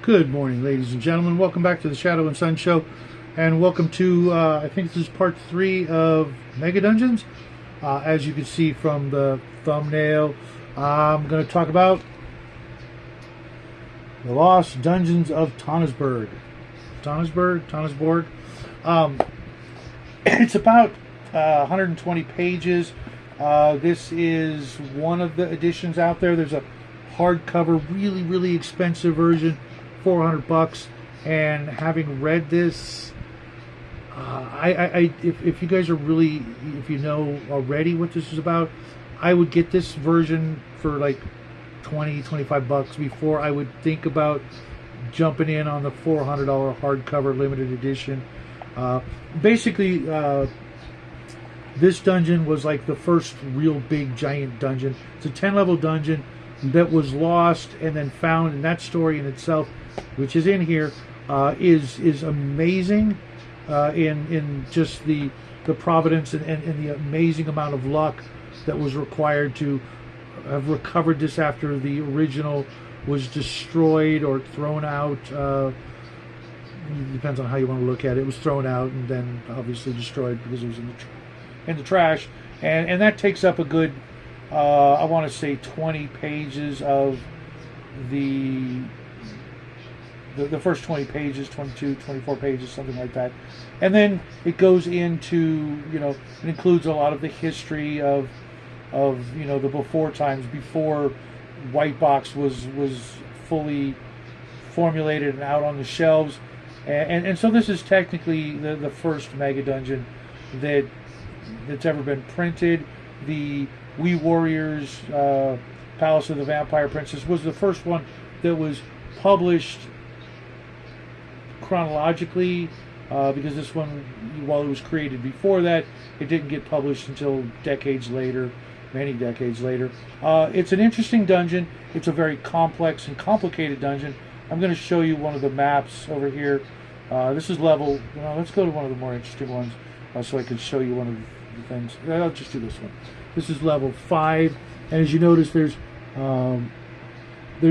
Good morning, ladies and gentlemen. Welcome back to the Shadow and Sun Show, and welcome to, I think this is part 3 of Mega Dungeons. As you can see from the thumbnail, I'm going to talk about the Lost Dungeons of Tonisborg. Tonisborg. It's about 120 pages. This is one of the editions out there. There's a hardcover, really expensive version, $400, and having read this, if you guys are really, if you know already what this is about, I would get this version for like $20-25 before I would think about jumping in on the $400 hardcover limited edition. Basically, this dungeon was like the first real big giant dungeon. It's a 10-level dungeon that was lost and then found, and that story in itself, which is in here, is amazing in just the providence and the amazing amount of luck that was required to have recovered this after the original was destroyed or thrown out. Depends on how you want to look at it. It was thrown out and then obviously destroyed because it was in the trash, and that takes up a good I want to say 20 pages of the first 20 pages, 22, 24 pages, something like that. And then it goes into, it includes a lot of the history of the before times, before White Box was fully formulated and out on the shelves. And so this is technically the first Mega Dungeon that's ever been printed. The We Warriors Palace of the Vampire Princess was the first one that was published chronologically, because this one, while it was created before that, it didn't get published until decades later, many decades later. It's an interesting dungeon. It's a very complex and complicated dungeon. I'm going to show you one of the maps over here. This is level, let's go to one of the more interesting ones so I can show you one of the things. I'll just do this one. This is level 5, and as you notice, there's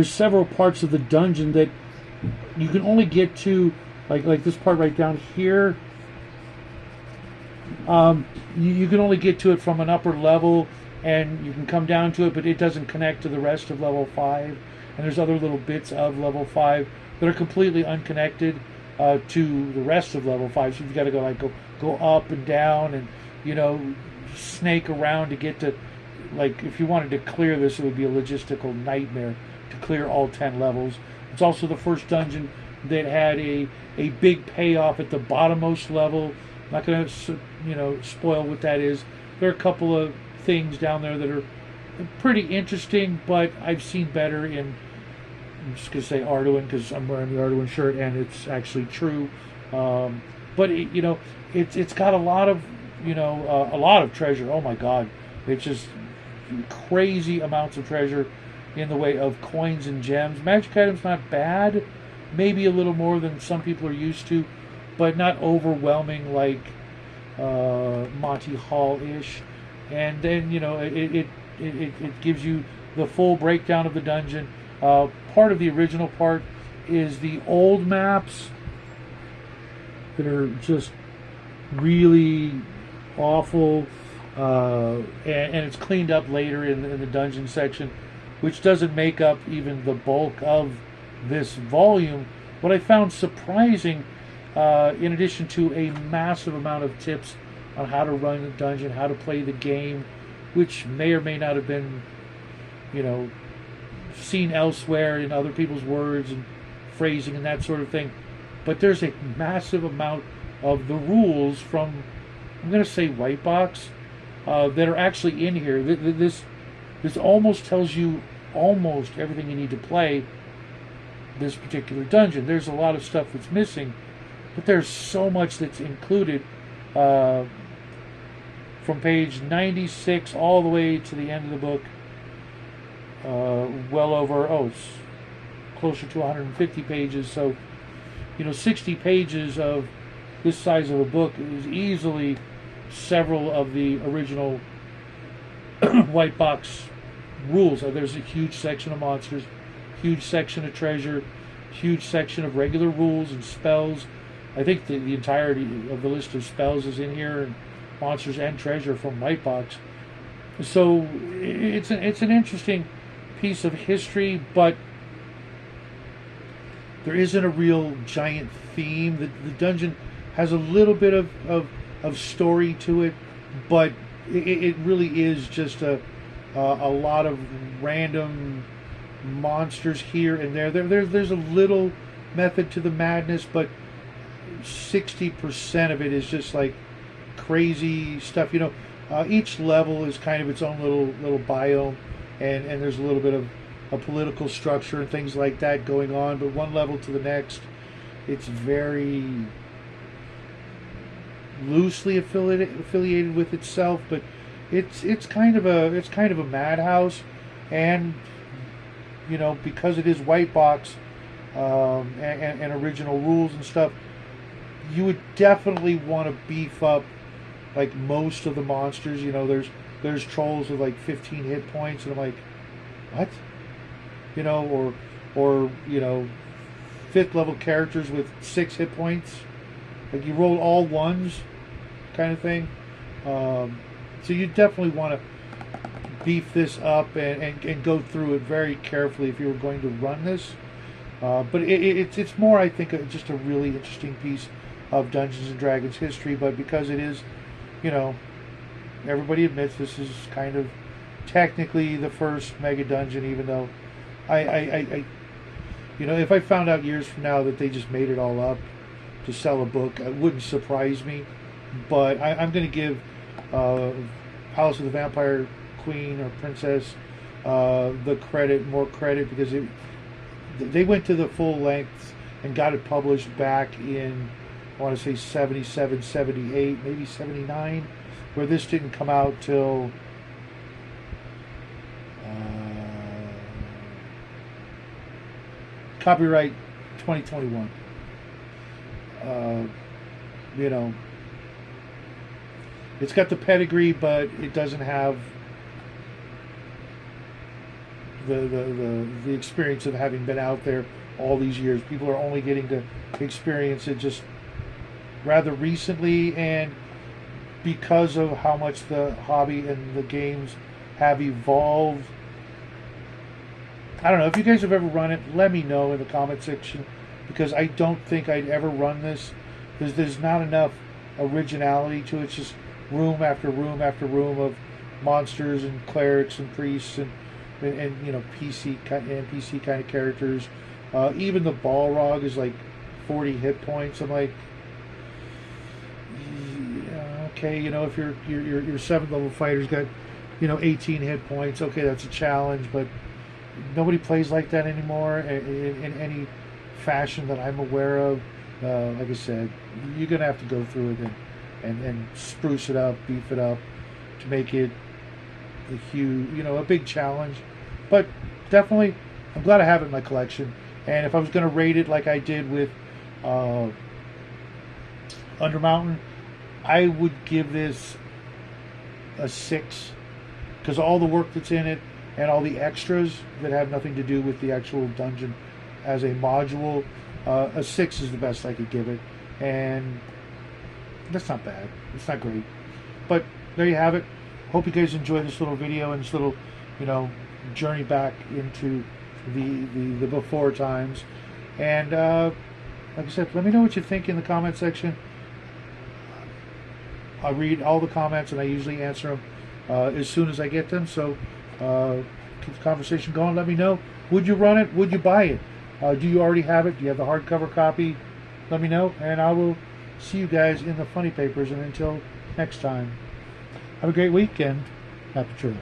several parts of the dungeon that you can only get to, like this part right down here. You can only get to it from an upper level, and you can come down to it, but it doesn't connect to the rest of level 5. And there's other little bits of level 5 that are completely unconnected to the rest of level 5. So you've got to go up and down, and snake around to get to, if you wanted to clear this, it would be a logistical nightmare to clear all 10 levels. It's also the first dungeon that had a big payoff at the bottommost level. I'm not going to spoil what that is. There are a couple of things down there that are pretty interesting, but I've seen better in, I'm just going to say Arduin because I'm wearing the Arduin shirt and it's actually true. But it's got a lot of treasure. Oh my God, it's just crazy amounts of treasure in the way of coins and gems. Magic items not bad, maybe a little more than some people are used to, but not overwhelming like Monty Hall-ish. And then it gives you the full breakdown of the dungeon. Part of the original part is the old maps that are just really awful, and it's cleaned up later in the dungeon section, which doesn't make up even the bulk of this volume. What I found surprising, in addition to a massive amount of tips on how to run the dungeon, how to play the game, which may or may not have been, seen elsewhere in other people's words and phrasing and that sort of thing, but there's a massive amount of the rules from I'm going to say white box, that are actually in here. This almost tells you almost everything you need to play this particular dungeon. There's a lot of stuff that's missing, but there's so much that's included, from page 96 all the way to the end of the book. Well over, it's closer to 150 pages. So, 60 pages of this size of a book is easily several of the original white box rules. There's a huge section of monsters, huge section of treasure, huge section of regular rules and spells. I think the entirety of the list of spells is in here, and monsters and treasure from white box. So it's an interesting piece of history, but there isn't a real giant theme. The dungeon has a little bit of story to it, but it really is just a lot of random monsters here and there. There's a little method to the madness, but 60% of it is just like crazy stuff. Each level is kind of its own little biome, and there's a little bit of a political structure and things like that going on. But one level to the next, it's very loosely affiliated with itself, but it's kind of a madhouse, and because it is white box, and original rules and stuff, you would definitely want to beef up like most of the monsters. There's trolls with like 15 hit points, and I'm like, what? Or 5th level characters with 6 hit points. Like you roll all ones kind of thing. So you definitely want to beef this up and go through it very carefully if you were going to run this. But it's more, I think, just a really interesting piece of Dungeons and Dragons history. But because it is, everybody admits this is kind of technically the first mega dungeon, even though I if I found out years from now that they just made it all up to sell a book, it wouldn't surprise me. But I'm going to give Palace of the Vampire Queen or Princess more credit, because they went to the full length and got it published back in, I want to say 77, 78, maybe 79, where this didn't come out till copyright 2021. It's got the pedigree, but it doesn't have the experience of having been out there all these years. People are only getting to experience it just rather recently, and because of how much the hobby and the games have evolved. I don't know if you guys have ever run it. Let me know in the comment section, because I don't think I'd ever run this. There's not enough originality to it. It's just room after room after room of monsters and clerics and priests and NPC kind of characters. Even the Balrog is like 40 hit points. I'm like, yeah, okay, if your 7th level fighter's got 18 hit points, okay, that's a challenge, but nobody plays like that anymore in any fashion that I'm aware of. Like I said, you're gonna have to go through it and spruce it up, beef it up to make it a huge, a big challenge. But definitely, I'm glad I have it in my collection. And if I was going to rate it like I did with Undermountain, I would give this a 6, because all the work that's in it and all the extras that have nothing to do with the actual dungeon as a module, a 6 is the best I could give it. And that's not bad. It's not great. But there you have it. Hope you guys enjoyed this little video and this little, journey back into the before times. And like I said, let me know what you think in the comment section. I read all the comments, and I usually answer them as soon as I get them. So keep the conversation going. Let me know. Would you run it? Would you buy it? Do you already have it? Do you have the hardcover copy? Let me know, and I will see you guys in the funny papers, and until next time, have a great weekend. Happy trails.